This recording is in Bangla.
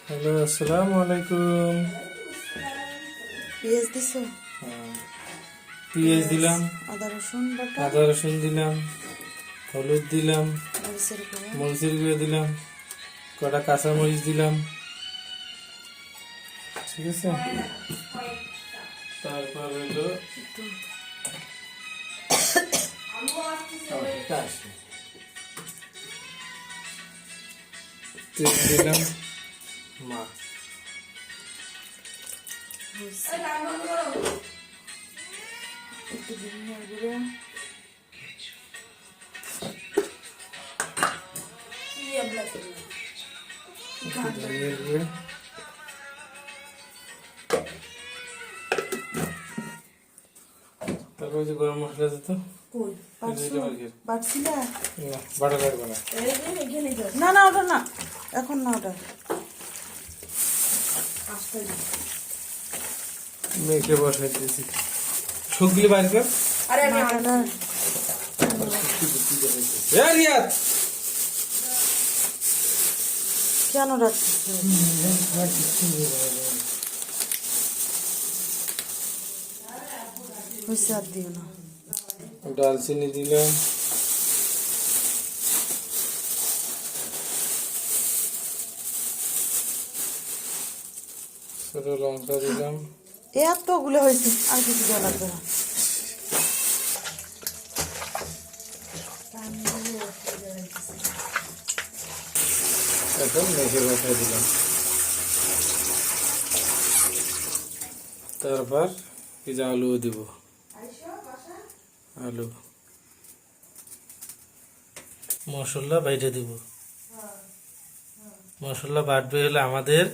হ্যালো, আসসালামু আলাইকুম। পেঁয়াজ দিছো? পেঁয়াজ দিলাম, আদা রসুন বাটা, আদা রসুন দিলাম, হলুদ দিলাম, মরিচের গুঁড়ো, মরিচের গুঁড়ো দিলাম, কটা কাঁচা মরিচ দিলাম। ঠিক আছে, তারপর হলো একটু তেল দিলাম, মা একটু ধনিয়ার গুঁড়ো, ধনিয়ার গুঁড়ো, তারপর যে গরম মশলা দিত বাটছিলা? না, বাটা লাগবে না। না না ওটা না, এখন না ওটা মেখে বসাই দিয়েছি, সবগুলি বাইর কর। মাথাটা রিয়াদ কেন রাখছিস? হয়েছে, আর দিও না। ডালচিনি দিলাম, ছোট লঙ্কা দিলাম, এতগুলো হয়েছে, আর কিছু দেওয়া লাগবে না। এখন মেখে বসাই দিলাম। তারপর এই যে আলুও দিব, আলু মশলা বাইটে দিব। মশলা বাটবে হলে আমাদের